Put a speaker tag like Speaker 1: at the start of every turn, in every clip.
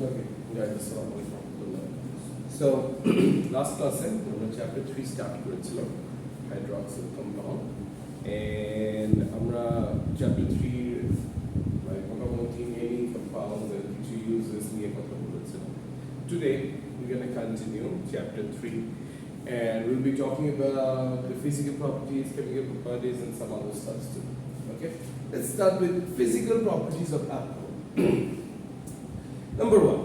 Speaker 1: Okay, guys, so last class আমরা chapter 3 start করেছিলাম hydroxyl compound and আমরা chapter 3 like মোটামুটি many compounds and কিছু uses নিয়ে কথা বলেছিলাম. Today we're going to continue chapter 3 and we'll be talking about the physical properties, chemical properties and some other stuff too. Okay, let's start with physical properties of alcohol. Number one,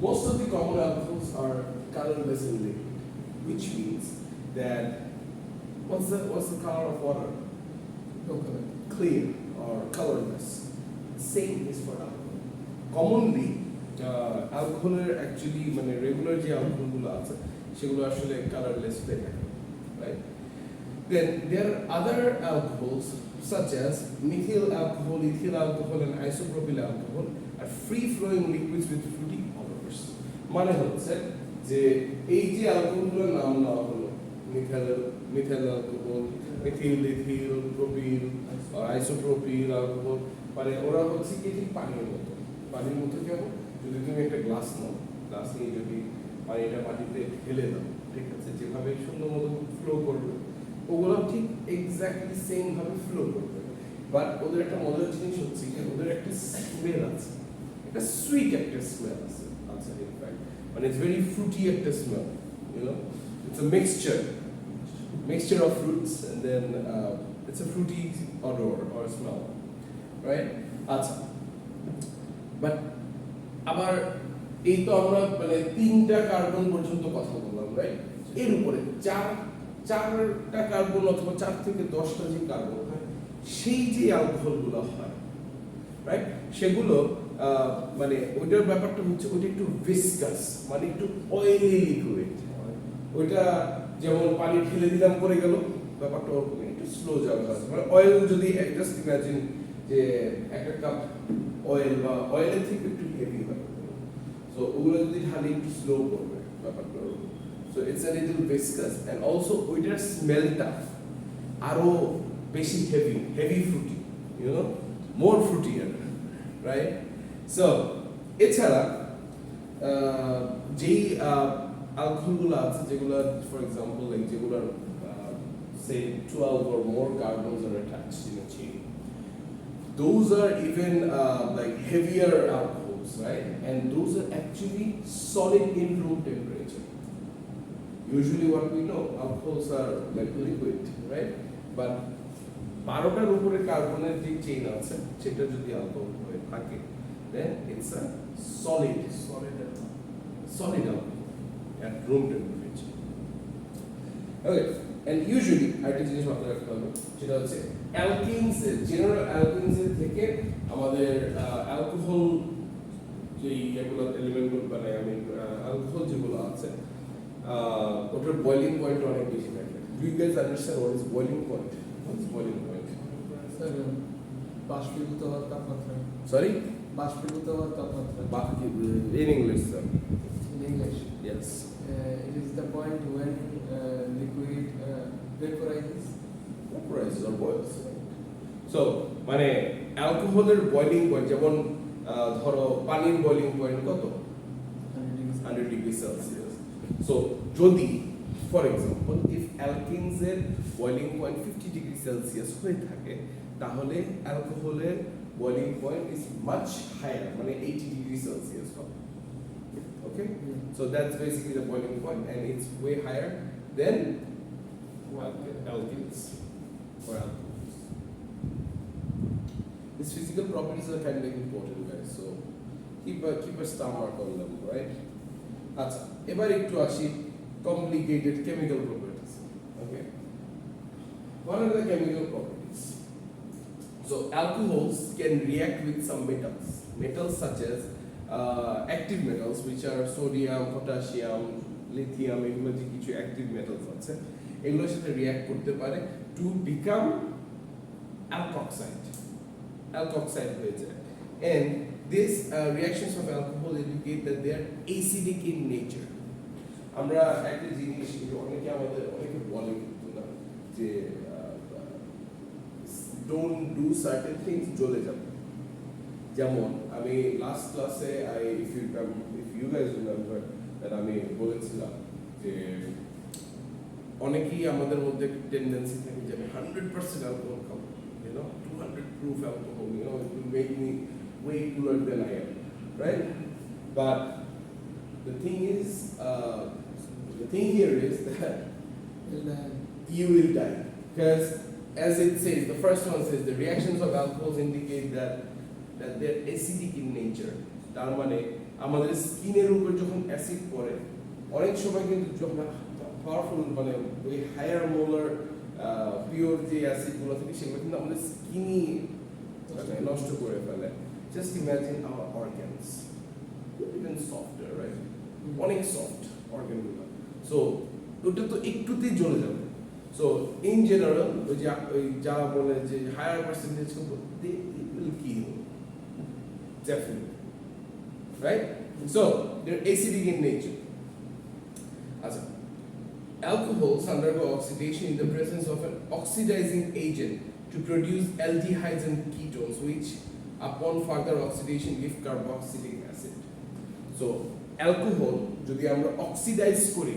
Speaker 1: most of the common alcohols are colorless in liquid, which means that what's the color of water? No color. Clear or colorless. Same is for alcohol. Commonly, alcohol actually regular যে alcoholগুলো আছে সেগুলো আসলে colorless হয়ে থাকে, right? Then there are other alcohols such as methyl alcohol, ethyl alcohol, and isopropyl alcohol are free-flowing liquids with fruity colors. মানে হচ্ছে যে এই যে অ্যালকোহলগুলোর নাম নেওয়া হলো মিথাইল অ্যালকোহল, মিথিল, ইথিল, প্রোপিল আর আইসোপ্রোপিল অ্যালকোহল, মানে ওরা হচ্ছে কি ঠিক পানির মতো কেমন? যদি তুমি একটা গ্লাস নাও, গ্লাস নিয়ে যদি পানিটা মাটিতে ঢেলে দাও, ঠিক আছে, যেভাবে সুন্দর মতো ফ্লো করবে ওগুলো ঠিক এক্স্যাক্টলি সেম ভাবে ফ্লো করবে, বাট ওদের একটা মজার জিনিস হচ্ছে কি ওদের একটা স্মেল আছে, একটা সুইট একটা স্মেল আছে ইনফ্যাক্ট, মানে ইটস ভেরি ফ্রুটি একটা smell, you know, it's a mixture of fruits and then it's a fruity odor or smell, right? আচ্ছা, বাট আবার এই তো আমরা মানে 3টা কার্বন পর্যন্ত কথা বললাম, রাইট? এর উপরে চারটা কার্বন অথবা 4 থেকে 10টা যে কার্বন হয় সেই যে অ্যালকোহলগুলো হয়, রাইট, সেগুলো মানে ওইটার ব্যাপারটা হচ্ছে ওইটা একটু ভিসকাস, মানে একটু অয়েলি লিকুইড, ওইটা যেমন পানি ঢেলে দিলাম পড়ে গেল, ব্যাপারটা ওরকম একটু স্লো যাবে, মানে অয়েল যদি জাস্ট ইমাজিন যে একটা কাপ অয়েল বা অয়েলের থেকে একটু হেভি হবে, সো ওগুলো যদি ঢালি একটু স্লো করবে ব্যাপারটা ওরকম, so it's a little viscous and also ওইটার স্মেলটা আরো বেশি heavy fruity, you know, more fruitier, right? So এছাড়া যেই অ্যালকোহলগুলো আছে যেগুলো ফর এক্সাম্পল লাইক যেগুলোর say 12 or more carbons are attached in a chain, those are even like heavier alcohols, right? And those are actually solid in room temperature. Usually what we know, alcohols are like liquid, right? But 12টার উপরে কার্বনের যে chain আছে সেটা যদি alcohol হয়ে থাকে, then it's a solid alcohol at room temperature. Okay, and usually একটা জিনিস মাথায় রাখতে হবে, সেটা হচ্ছে অ্যালকিনস, জেনারেল অ্যালকিনস থেকে আমাদের অ্যালকোহল যে এগুলো এলিমেন্টগুলো মানে অ্যালকোহল যেগুলো আছে ওটার বয়লিং পয়েন্ট অনেক বেশি থাকে. Do you guys understand what is boiling point? What is boiling point?
Speaker 2: বাষ্পীভূত হওয়ার তাপমাত্রা.
Speaker 1: Sorry?
Speaker 2: বাষ্পীভূত হওয়ার তাপমাত্রা.
Speaker 1: In English, sir.
Speaker 2: In English?
Speaker 1: Yes.
Speaker 2: It is the point when liquid vaporizes
Speaker 1: or boils. So, মানে অ্যালকোহলের boiling point যেমন ধরো পানির boiling point কত? 100 degree Celsius. So যদি ফর এক্সাম্পল ইফ অ্যালকিনস এর বয়লিং পয়েন্ট 50 ডিগ্রি সেলসিয়াস হয়ে থাকে তাহলে অ্যালকোহলের boiling point is much higher, মানে 80 ডিগ্রি সেলসিয়াস হবে. Okay, so that's basically the boiling point and it's way higher than alkenes or alcohols. These physical properties are kind of important, guys, so keep a star mark on them, right? আচ্ছা, এবার একটু আসি complicated chemical properties. Okay, what are the chemical properties? So alcohols can react with some metals such as active metals which are sodium, potassium, lithium, এগুলো যে কিছু active metals আছে এগুলোর সাথে রিঅ্যাক্ট করতে পারে টু বিকাম অ্যালকক্সাইড হয়ে যায়, and these reactions of alcohol indicate that they are acidic in nature. আমরা একটা জিনিস অনেকে বলে কিন্তু না যে don't do certain things জ্বলে যাবে, যেমন আমি লাস্ট ক্লাসে if you guys remember that আমি বলেছিলাম যে অনেকেই আমাদের মধ্যে টেন্ডেন্সি থাকে যে আমি 100% অ্যালকোহল খাবো, 200 proof alcohol, it will make me way cooler than I am, right? But the thing here is that you will die, because as it says, the first one says the reactions of alcohols indicate that they're acidic in nature. তার মানে আমাদের স্কিনের উপর যখন acid পড়ে অনেক সময় কিন্তু যখন পাওয়ারফুল মানে ওই হায়ার মোলার পিওর যে অ্যাসিডগুলো থাকে সেগুলো কিন্তু আমাদের স্কিনই নষ্ট করে ফেলে। Just imagine hour organs even softer, right? অনেক সফট অর্গানগুলো, সো ওটা তো একটুতেই জ্বলে যাবে। সো ইন জেনারেল ওই যা বলে যে higher percentage they will kill definitely, right? So they're acidic in nature. Alcohols undergo oxidation in the presence of an oxidizing agent to produce aldehydes and ketones, which upon further oxidation give carboxylic acid. So alcohol যদি আমরা oxidise করি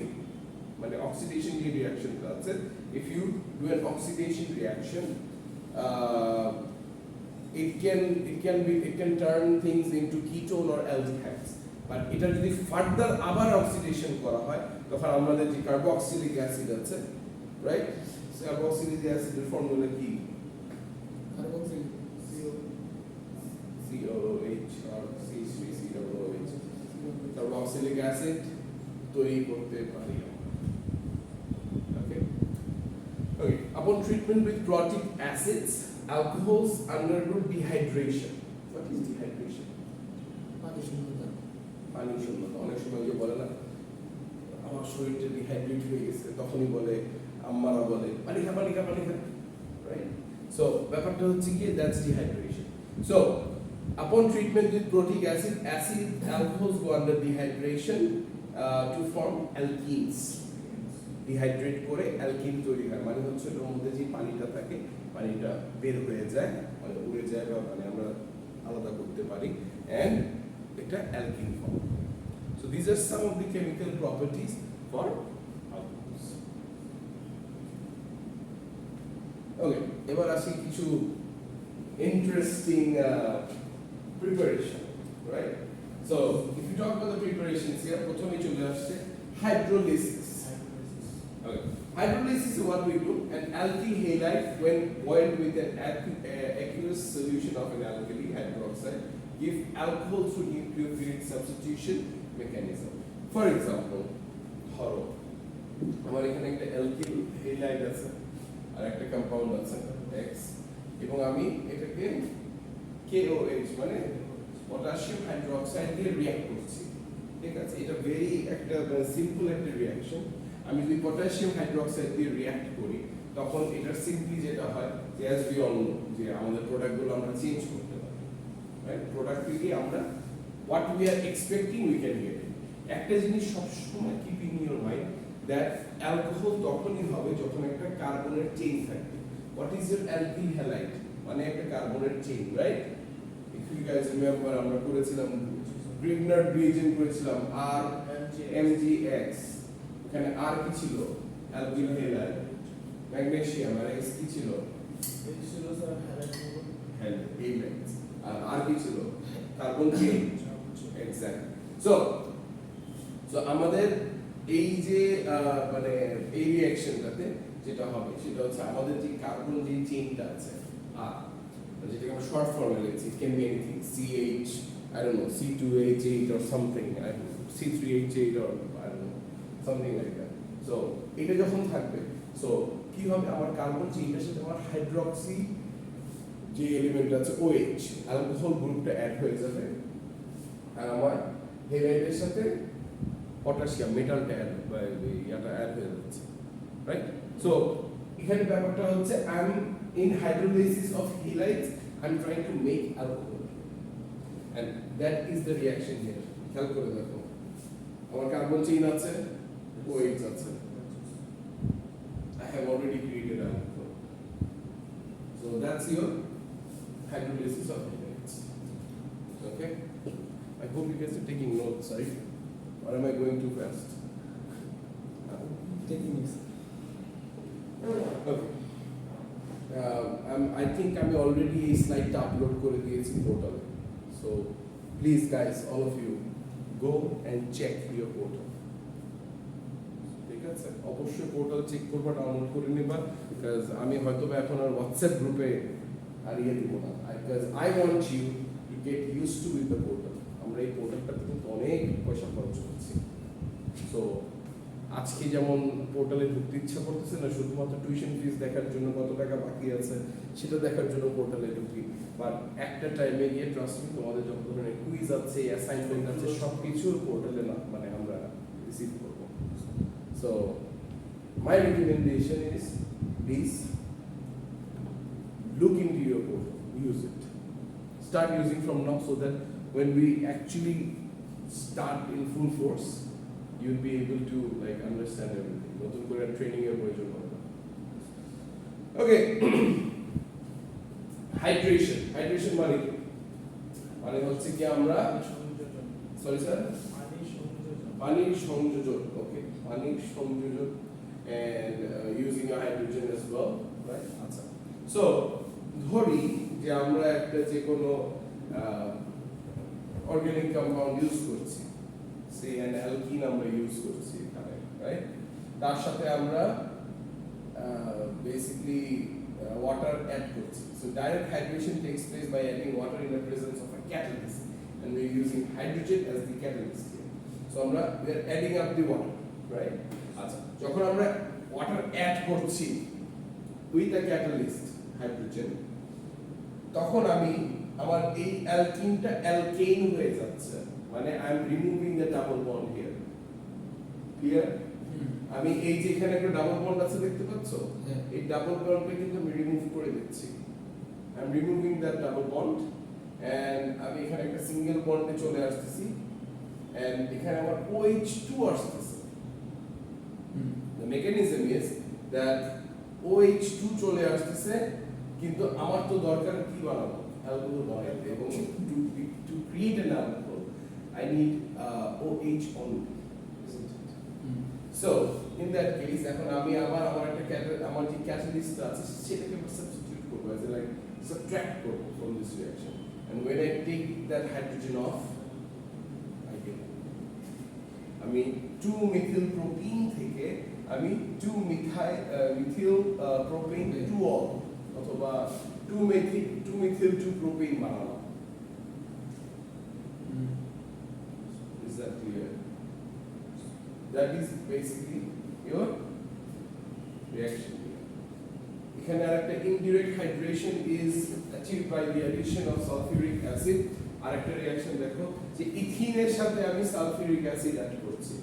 Speaker 1: মানে oxidation reaction আছে, if you do an oxidation reaction it can turn things into ketone or aldehydes, but এটা যদি further আবার oxidation করা হয় তখন আমাদের যে কার্বক্সিলিক অ্যাসিড আছে, রাইট? কার্বক্সিলিক অ্যাসিডের ফর্মুলা কি? COOH or C3COOH, carboxylic acid তৈরি করতে পারি। Okay. Upon treatment with protic acids, alcohols undergo dehydration. What is dehydration? পানি শূন্যতা। অনেক সময় যে বলে না আমার শরীরটা ডিহাইড্রেট হয়ে গেছে, তখনই বলে আম্মারা বলে পানি খা, রাইট? সো ব্যাপারটা হচ্ছে কি, that's dehydration. So upon treatment with protic acid, alcohols go under dehydration to form alkenes. Dehydrate করে অ্যালকিন তৈরি হয়, মানে হচ্ছে এর মধ্যে যে পানিটা থাকে পানিটা বের হয়ে যায়, মানে উড়ে যায় বা মানে আমরা আলাদা করতে পারি, and এটা alkyne form. So these are some of the chemical properties for alcohols. Okay, এবার আসি কিছু interesting preparation, right? So if you talk about the preparations here, প্রথমে চলে আসছে hydrolysis. Okay. Hydrolysis is what we do. An alkyl halide, when boiled with an aqueous solution of an alkali hydroxide, give alcohol through nucleophilic substitution mechanism. For example, ধরো আমার এখানে একটা alkyl halide আছে আর একটা compound আছে X, এবং আমি এটাকে KOH মানে পটাশিয়াম হাইড্রোক্সাইড দিয়ে রিঅ্যাক্ট করছি, ঠিক আছে? এটা ভেরি একটা সিম্পল একটা রিঅ্যাকশন। আমি যদি পটাশিয়াম হাইড্রোক্সাইড দিয়ে রিঅ্যাক্ট করি তখন এটা সিম্পলি যেটা হয় যে অ্যাজ উই অল নো যে আমাদের প্রোডাক্টগুলো আমরা চেঞ্জ করতে পারি, রাইট? প্রোডাক্ট থেকে আমরা what we are expecting we can get. একটা জিনিস সবসময় keep in your mind that alcohol তখনই হবে যখন একটা কার্বনের চেইন থাকবে। What is your alkyl halide? মানে একটা কার্বনের chain, right? If you guys remember আমরা করেছিলাম গ্রিগনার রিএজেন্ট করেছিলাম আর MgX, এখানে আর কি ছিল? Alkyl halide. ম্যাগনেসিয়াম আর X কি ছিল? হ্যালাইড। আর কি ছিল? Carbon chain. এক্স্যাক্টলি। সো আমাদের এই যে মানে এই রিঅ্যাকশনটাতে যেটা হবে সেটা হচ্ছে আমাদের যে কার্বন যে চেইনটা আছে আর যেটাকে আমরা শর্ট ফর্মে লিখছি, it can be anything, CH, I don't know, C2H8 or something, I don't know, C3H8 or I don't know, something like that. So এটা যখন থাকবে, সো কি হবে, আমার কার্বন চেইনটার সাথে আমার হাইড্রক্সি যে এলিমেন্ট আছে OH, অ্যালকোহল গ্রুপটা অ্যাড হয়ে যাবে, আর আমার হ্যালাইডের সাথে পটাশিয়াম মেটালটা অ্যাড হয়ে যাচ্ছে, রাইট? সো এখানে ব্যাপারটা হচ্ছে I am in hydrolysis of halides, I'm trying to make alcohol, and that is the reaction here. খেয়াল করে দেখো, আমার কার্বন চেইন আছে, OH আছে, I have already created alcohol. So that's your hydrolysis of halides. okay? I hope you guys are taking notes, right? Or am I going too fast?
Speaker 2: Taking it.
Speaker 1: Okay. I think আমি already এই স্লাইডটা upload করে দিয়েছি পোর্টালে, so please guys, all of you, go and check your portal. ঠিক আছে, অবশ্যই portal check করবা, download করে নিবা, বিকজ আমি হয়তো এখন আর হোয়াটসঅ্যাপ গ্রুপে আর ইয়ে দিব না, because I want you to get used to with the portal. আমরা এই পোর্টালটাতে কিন্তু অনেক পয়সা খরচ করছি, সো আজকে যেমন পোর্টালে ঢুকতে ইচ্ছা করতেছে না শুধুমাত্র টিউশন ফিস দেখার জন্য কত টাকা বাকি আছে সেটা দেখার জন্য পোর্টালে ঢুকি, বাট একটা টাইমে গিয়ে ট্রাস্ট মি তোমাদের যত ধরনের কুইজ আছে, অ্যাসাইনমেন্ট আছে, সব কিছু পোর্টালে না মানে আমরা রিসিভ করবো। So my recommendation is please look into your portal, use it, start using from now, so that when we actually start in full force you'll be able to like understand everything. নতুন করে training এর প্রয়োজন হবে না। ওকে, hydration মানে কি? মানে হচ্ছে কি আমরা সরি স্যার পানির সংযোজন, ওকে, পানির সংযোজন and using a hydrogen as well, right? আচ্ছা, সো ধরি যে আমরা একটা যে কোনো অর্গানিক কম্পাউন্ড ইউজ করছি, সে অ্যান অ্যালকিন আমরা ইউজ করছি এখানে, রাইট? তার সাথে আমরা বেসিক্যালি ওয়াটার অ্যাড করছি। So direct hydration takes place by adding water in the presence of a catalyst and we are using hydrogen as the catalyst here. So আমরা we are adding up the water, right? আচ্ছা, যখন আমরা water add করছি with a catalyst hydrogen, তখন আমি আমার এই অ্যালকিনটা অ্যালকেন হয়ে যাচ্ছে, মানে I am removing the double bond here. Clear? আমি এই যে এখানে একটা ডাবল বন্ড আছে দেখতে পাচ্ছ, এই ডাবল বন্ডটা কিন্তু আমি রিমুভ করে দিচ্ছি। I am removing that double bond and আমি এখানে একটা সিঙ্গেল বন্ডে চলে আসতেছি এন্ড এখানে আমার OH2 আসতেছে। The mechanism is that OH2 চলে আসতেছে, কিন্তু আমার তো দরকার কি বানাবো, অ্যালকোহল বানাতে, এবং to create an alcohol I need OH only, isn't it? So in that case এখন আমি আবার আমার যে ক্যাটালিস্ট আছে সেটাকে সাবস্টিটিউট করব, as in like subtract করব from this reaction, and when I take that hydrogen off I get আমি 2-methyl propene থেকে আমি 2-methyl propane 2-ol অথবা 2-methyl 2-propane বানালাম। Is that clear? That is basically your reaction here. এখানে আরেকটা indirect hydration is achieved by the addition of sulfuric acid। আরেকটা reaction দেখো যে ইথিনের সাথে আমি সালফিউরিক অ্যাসিড অ্যাড করছি,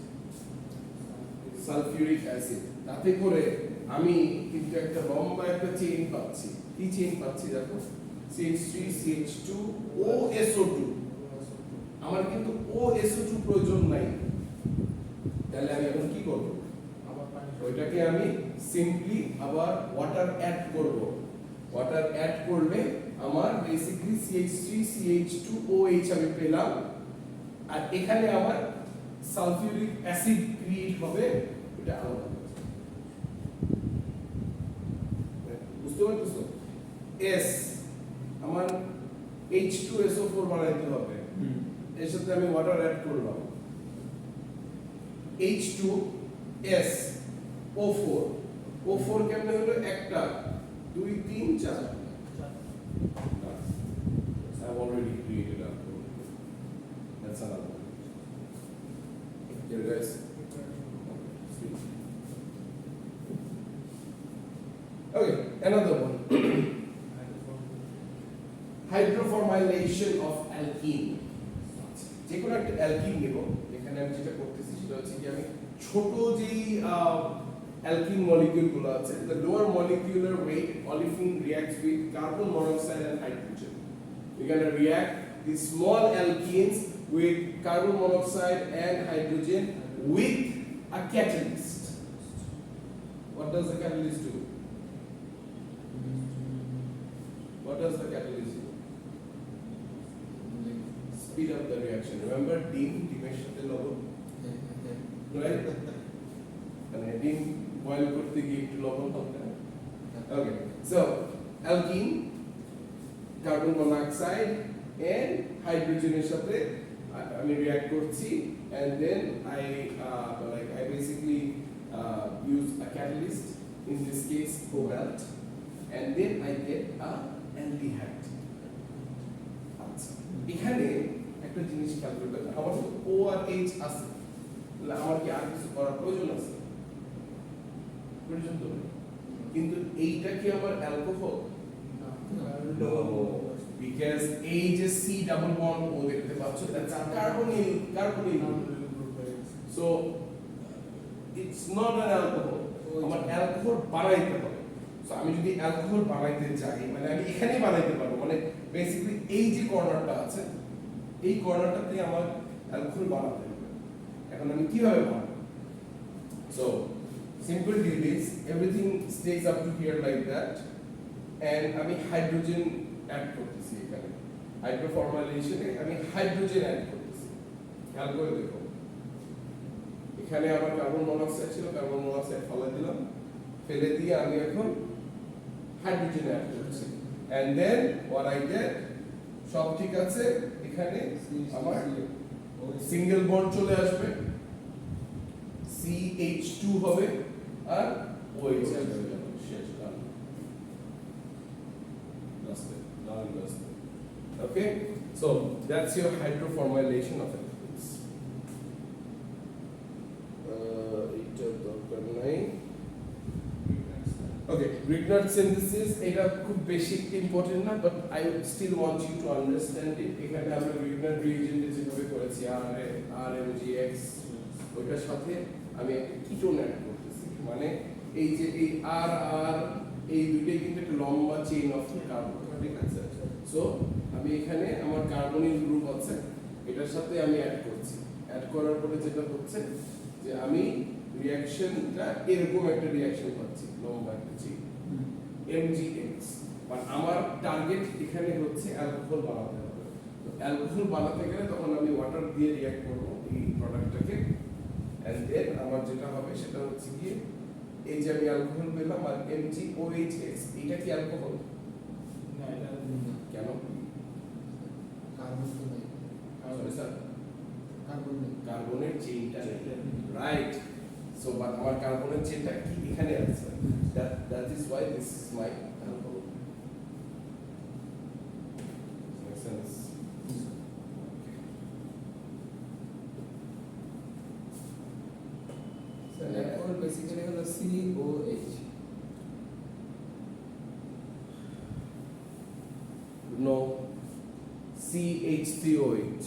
Speaker 1: সালফিউরিক অ্যাসিড, তাতে করে আমি কিন্তু একটা লম্বা একটা চেইন পাচ্ছি। কি চেইন পাচ্ছি দেখো, CH3 CH2 OSO2। আমার কিন্তু OSO2 প্রয়োজন নাই, তাহলে আমি এখন কি করব, ওইটাকে আমি সিম্পলি আবার ওয়াটার অ্যাড করব। ওয়াটার অ্যাড করলে আমার বেসিক্যালি CH3 CH2 OH আমি পেলাম, আর এখানে আমার সালফিউরিক অ্যাসিড ক্রিয়েট হবে, এটা আলাদা। বুঝতে পারছো? S আমার H2SO4 বানাইতে হবে, এর সাথে আমি ওয়াটার অ্যাড করলাম, H2S O4 O4 কেমনে হলো, একটা 2 3 4, I've already created alcohol. That's another one. Here guys. Okay, another one. Hydroformylation of alkene. যে কোনো একটা অ্যালকিন নেব, এখানে আমি যেটা করতেছি সেটা হচ্ছে কি আমি ছোট যেই alkene molecule গুলো আছে, the lower molecular weight olefin reacts with carbon monoxide and hydrogen. We're going to react these small alkenes with carbon monoxide and hydrogen with a catalyst. What does the catalyst do? What does the catalyst do? speed up the reaction. Remember ডিমের সাথে লবণ, right? মানে ডিম boil করতে গিয়ে একটু লবণ হবে। Okay, so alkene, carbon monoxide and hydrogen এর সাথে আমি react করছি, and then I basically use a catalyst, in this case cobalt, and then I get a aldehyde. আচ্ছা, এখানে একটা জিনিস খেয়াল করবেন, আমার তো O আর H আছে, তাহলে আমার কি আর কিছু করার প্রয়োজন আছে? প্রয়োজন তো নেই। কিন্তু এইটা কি আমার alcohol? No, because H is C double bond O, দেখতে পাচ্ছ, that's a carbonyl. So it's not an alcohol. আমার অ্যালকোহল বানাইতে হবে। সো আমি যদি অ্যালকোহল বানাইতে চাই, মানে আমি এখানে বানাইতে পারবো, মানে বেসিক্যালি এই যে কর্নারটা আছে, এই কর্নারটাতে আমার অ্যালকোহল বানাতে হবে। এখন আমি কিভাবে বানাবো? So simple deal is everything stays up to here like that, and আমি হাইড্রোজেন অ্যাড করতেছি এখানে, হাইড্রোফর্মাইলেশনে আমি হাইড্রোজেন অ্যাড করতেছি। খেয়াল করে দেখো, এখানে আমার কার্বন মনোক্সাইড ছিল, কার্বন মনোক্সাইড ফেলে দিয়ে আমি এখন হাইড্রোজেন অ্যাড করছি, and then what I get, সব ঠিক আছে, এখানে আমার সিঙ্গেল বন্ড চলে আসবে, CH2 হবে আর OH চলে যাবে, শেষ, done. Okay, so that's your hydroformylation of alcohols. এটা দরকার নাই। Okay, Grignard synthesis, এটা খুব বেশি ইম্পর্টেন্ট না, but I still want you to understand it. এখানে আমরা Grignard reagent যেভাবে করেছি, RMGX, ওইটার সাথে আমি একটা কিটোন অ্যাড করতেছি, মানে এই যে এই আর এই দুইটাই কিন্তু একটা লম্বা চেইন অফ কার্বন, ঠিক আছে? সো আমি এখানে আমার কার্বনিল গ্রুপ আছে, এটার সাথে আমি অ্যাড করছি, অ্যাড করার পরে যেটা হচ্ছে যে আমি রিঅ্যাকশনটা এরকম একটা রিঅ্যাকশন পাচ্ছি, লম্বা একটা চেইন MgX, বাট আমার টার্গেট এখানে হচ্ছে অ্যালকোহল বানাতে হবে। তো অ্যালকোহল বানাতে গেলে তখন আমি ওয়াটার দিয়ে রিঅ্যাক্ট করব এই প্রোডাক্টটাকে, and then আমার যেটা হবে সেটা হচ্ছে কি, এই যে আমি অ্যালকোহল পেলাম আর MgOH, এটা কি অ্যালকোহল?
Speaker 2: না, এটা
Speaker 1: কেন?
Speaker 2: কার্বন তো নেই,
Speaker 1: স্যার
Speaker 2: কার্বন নেই,
Speaker 1: কার্বনের চেইনটা রাইট। সো বাট আমার কার্বনের চেইনটা কি এখানে আছে, that is why this is my alcohol. Makes sense?
Speaker 2: So alcohol basically হলো COH.
Speaker 1: No, CH3OH,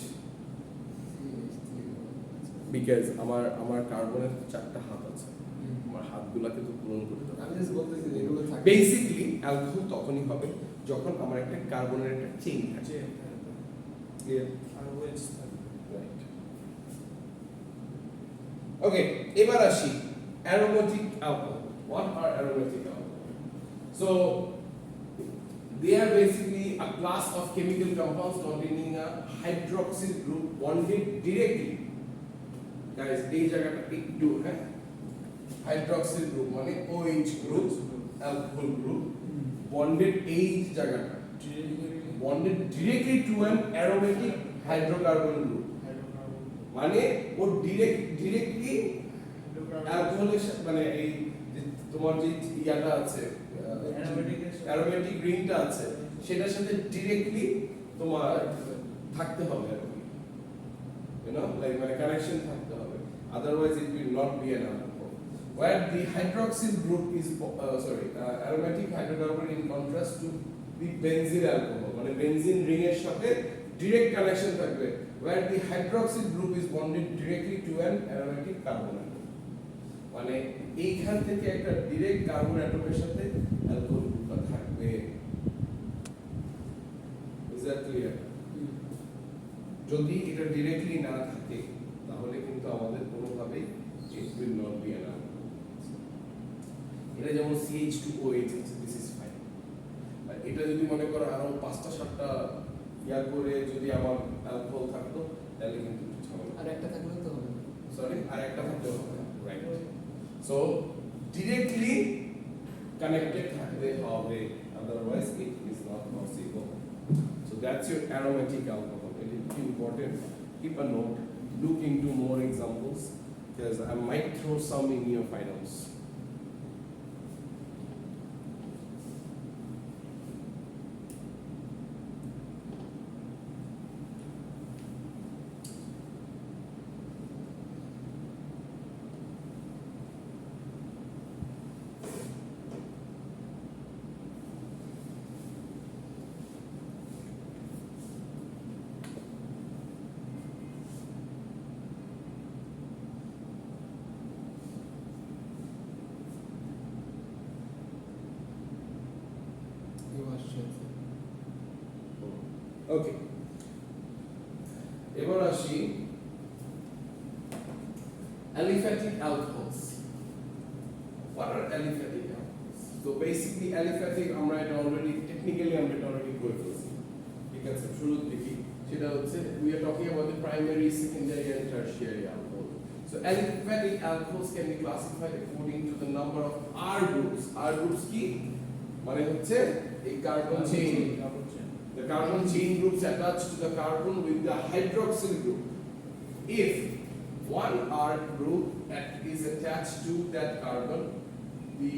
Speaker 1: because আমার কার্বনের চারটা হাত আছে, আমার হাতগুলোকে তো পূরণ করতে হবে।
Speaker 2: আমি জাস্ট বলতেছি এগুলো থাকে।
Speaker 1: বেসিক্যালি অ্যালকোহল তখনই হবে যখন আমার একটা কার্বনের একটা চেইন থাকে,
Speaker 2: আর ওএইচ থাকে।
Speaker 1: রাইট। ওকে, এবার আসি aromatic alcohol. What are aromatic alcohol? So they are basically a class of chemical compounds containing a hydroxyl group bonded directly. Guys, এই জায়গাটা একটু, হ্যাঁ, হাইড্রক্সিল গ্রুপ মানে OH group, alcohol group bonded এই জায়গাটা bonded directly to an aromatic hydrocarbon group, মানে ও directly অ্যালকোহলের সাথে, মানে এই যে তোমার যে ইয়াটা আছে অ্যারোমেটিক রিংটা আছে সেটার সাথে ডিরেক্টলি তোমার থাকতে হবে আর কি, you know, like মানে কানেকশন থাকতে হবে, otherwise it will not be an alcohol. Where the hydroxyl group is aromatic hydrocarbon in contrast to the benzene alcohol, মানে বেনজিন রিং এর সাথে direct connection থাকবে, where the hydroxyl group is bonded directly to an aromatic carbon atom, মানে এইখান থেকে একটা direct carbon অ্যাটমের সাথে alcohol গ্রুপটা থাকবে। Is that clear? যদি এটা ডাইরেক্টলি না থাকে তাহলে কিন্তু আমাদের কোনোভাবেই it will not be an alcohol. এটা যেমন CH2OH আছে, দিস ইজ ফাইন, এটা যদি মনে করো আরো 5টা 7টা ইয়া করে যদি আমার অ্যালকোহল থাকে তাহলে কিন্তু একটু ঝামেলা।
Speaker 2: আর একটা থাকলেও তো হবে না।
Speaker 1: সরি, আর একটা থাকতে হবে, রাইট। সো ডিরেক্টলি কানেক্টেড থাকতে হবে, otherwise it is not possible. So that's your aromatic alcohol. It is important. Keep a note. Look into more examples because I might throw some in your finals. Okay. এবার আসি aliphatic alcohols. What are aliphatic alcohols? So basically aliphatic আমরা এটা already technically আমরা এটা already করে ফেলছি। ঠিক আছে, শুরুর দিকে সেটা হচ্ছে we are talking about the primary, secondary and tertiary alcohol. So aliphatic alcohols can be classified according to the number of R groups. R groups কি মানে হচ্ছে এই carbon chain. The carbon chain groups attached to the carbon with the hydroxyl group. If one R group is attached to that carbon, the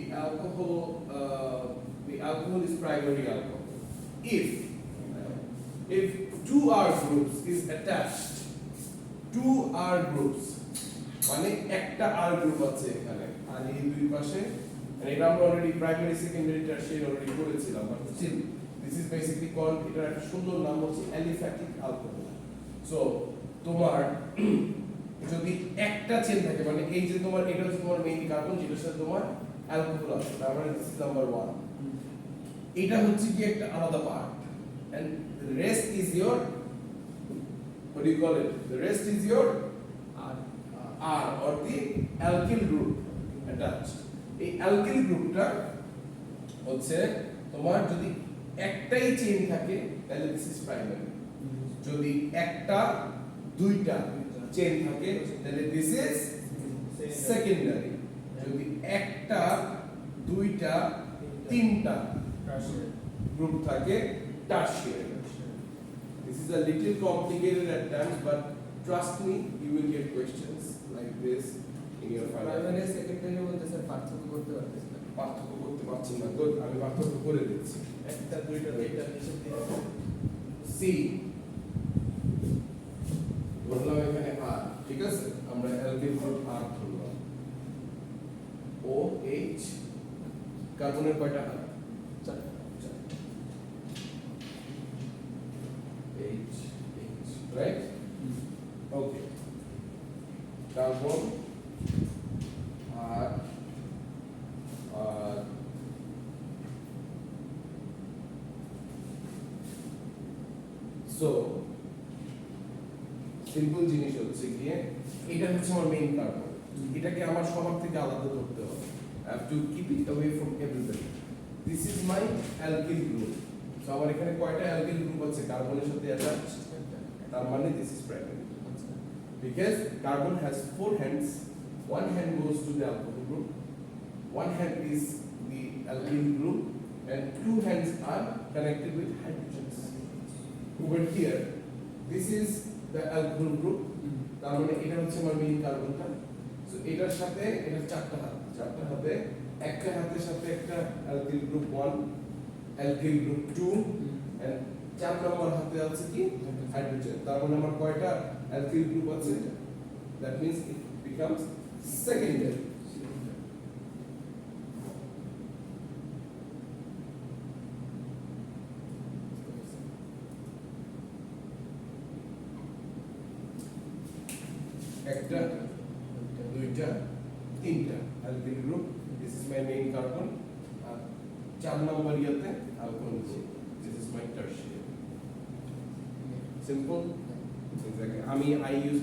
Speaker 1: alcohol is primary alcohol. If two R groups is attached, two R groups, মানে একটা R group আছে এখানে আর এই দুই পাশে, এটা আমরা already primary, secondary, tertiary already করেছিলাম, but still this is basically called, এটার একটা সুন্দর নাম হচ্ছে aliphatic alcohol. So তোমার যদি একটা চেন থাকে, মানে এই যে তোমার এটা হচ্ছে তোমার মেইন কার্বন, যেটার সাথে তোমার অ্যালকোহল আছে, তার মানে দিস ইজ নাম্বার 1, এটা হচ্ছে কি একটা আলাদা part, and the rest is your, what do you call it, the rest is your R or the alkyl group attached. এই alkyl গ্রুপটা হচ্ছে তোমার যদি একটাই চেইন থাকে তাহলে দিস ইজ প্রাইমারি, যদি একটা দুইটা চেইন থাকে তাহলে দিস ইজ সেকেন্ডারি, যদি একটা দুইটা তিনটা গ্রুপ থাকে tertiary. This is a little complicated at times, but trust me, you will get questions like this in your final.
Speaker 2: Primary secondary বলতে স্যার পার্থক্য করতে পারতেছি না।
Speaker 1: পার্থক্য করতে পারছি না, তো আমি পার্থক্য করে দিচ্ছি।
Speaker 2: একটা দুইটা তিনটা নিচে দিয়ে
Speaker 1: সি ধরলাম এখানে আর, ঠিক আছে, আমরা অ্যালকিল গ্রুপ আর ধরলাম, ও এইচ, কার্বনের কয়টা R? H H, right? Okay, carbon R R so simple জিনিস হচ্ছে গিয়ে এটা হচ্ছে আমার মেইন কার্বন, এটাকে আমার সবার থেকে আলাদা করতে হবে, I have to keep it away from everybody. This is my alkyl group. So আমার এখানে কয়টা alkyl group আছে কার্বনের সাথে attached, তার মানে this is primary, because carbon has four hands, one hand goes to the alcohol group, one hand is the alkyl group, and two hands are connected with hydrogens. Over here, this is the alcohol group, তার মানে এটা হচ্ছে আমার main কার্বনটা। So এটার সাথে এটা চারটা হাতে, একটা হাতের সাথে একটা alkyl group 1, alkyl group 2, and চার নম্বর হাতে আছে কি হাইড্রোজেন, তার মানে আমার কয়টা alkyl group আছে? That means it becomes secondary. একটা দুইটা তিনটা alkyl group, this is my main carbon, আর চার নম্বর ইয়াতে alcohol group, this is my tertiary. Simple? Exactly. I use,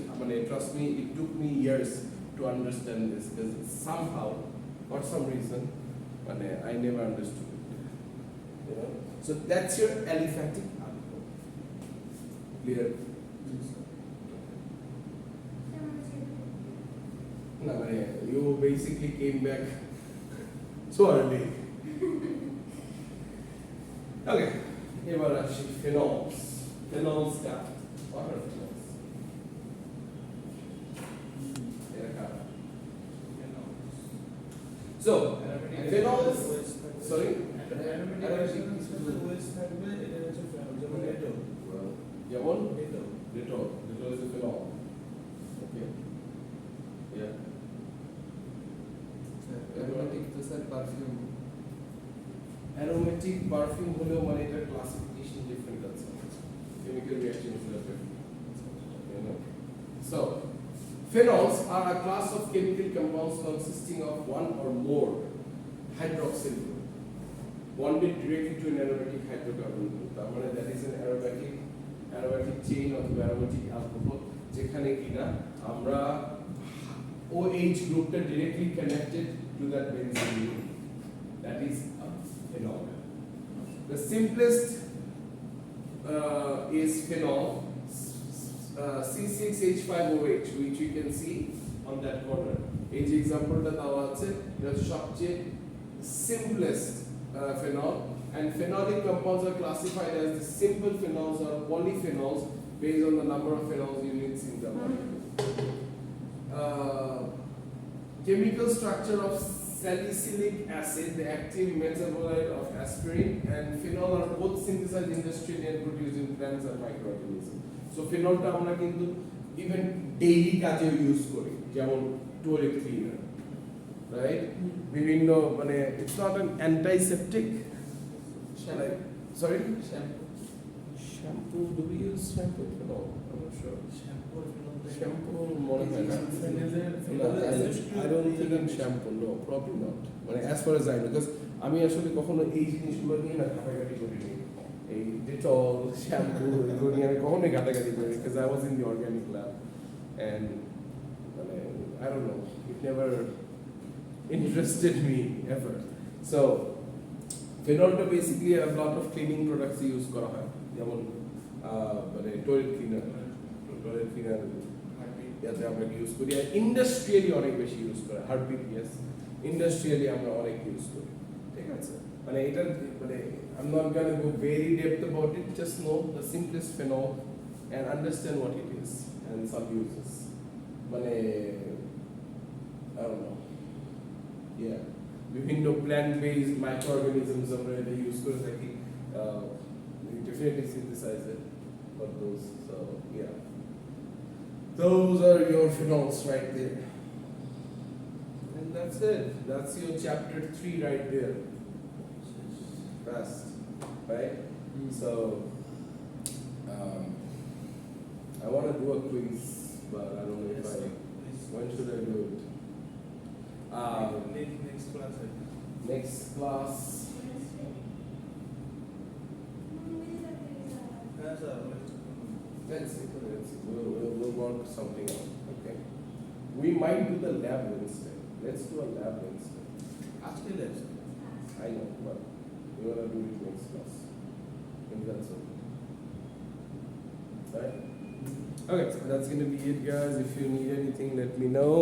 Speaker 1: trust me, it took me years to understand this because somehow, for some reason, I never understood it. You know? So that's your aliphatic alcohol. Clear? basically came back so early. Okay, এবার আসি phenols. Phenols টা what are phenols? এরা কারা? So, phenols, sorry? যেমন Dettol is a phenol. Okay. Yeah.
Speaker 2: aromatic to sir perfume.
Speaker 1: Aromatic perfume হলেও মানে এটার classification different আছে. Chemical reactions are different. You know. So, phenols are a class of chemical compounds consisting of one or more hydroxyl group bonded directly to an aromatic hydrocarbon group. তার মানে that is an aromatic chain of aromatic alcohol যেখানে কিনা আমরা OH groupটা directly connected to that benzene group. That is a phenol. The simplest is phenol C6H5OH, which you can see on that corner. এই যে এক্সাম্পলটা দেওয়া আছে এটা সবচেয়ে simplest phenol, and phenolic compounds are classified as the simple phenols or polyphenols based on the number of phenol units in the molecule. Chemical structure of salicylic acid, the active metabolite of aspirin, and phenol are both synthesized industrially and produced in plants and microorganisms. So phenol টা আমরা কিন্তু even daily কাজেও use করি, যেমন toilet cleaner, right? বিভিন্ন মানে it's not an antiseptic. Sorry? Shampoo, do we use shampoo? No, I'm not sure. Shampoo more than I don't think in shampoo, no, probably not. মানে as far as I know, because আমি আসলে কখনো এই জিনিসগুলো নিয়ে না ঘাটাঘাটি করিনি। এই Dettol, shampoo, এগুলো নিয়ে আমি কখনোই ঘাটাঘাটি করিনি, because I was in the organic lab, and মানে I don't know, it never interested me ever. So, phenol টা basically a lot of cleaning products use করা হয়, যেমন মানে toilet cleaner যাতে আমরা ইউজ করি, আর ইন্ডাস্ট্রিয়ালি অনেক বেশি ইউজ করে হার্পিক, ইয়েস ইন্ডাস্ট্রিয়ালি আমরা অনেক ইউজ করি, ঠিক আছে? মানে এটা মানে I'm not gonna go very depth about it, just know the simplest phenol and understand what it is and some uses. মানে I don't know, yeah, বিভিন্ন plant based microorganisms আমরা এটা ইউজ করে থাকি, we definitely synthesize it for those, so yeah. Those are your phenols right there. And that's it. That's your chapter 3 right there. Fast, right? So, I want to do a quiz, but I don't know if when should I do it?
Speaker 3: Next class.
Speaker 1: Next class. Let's see. We'll work something out. Okay. We might do the lab instead. Let's do a lab instead.
Speaker 3: Actually, let's.
Speaker 1: I know, but we're gonna do it next class. And that's okay. Right? Okay, so that's gonna be it, guys. If you need anything, let me know.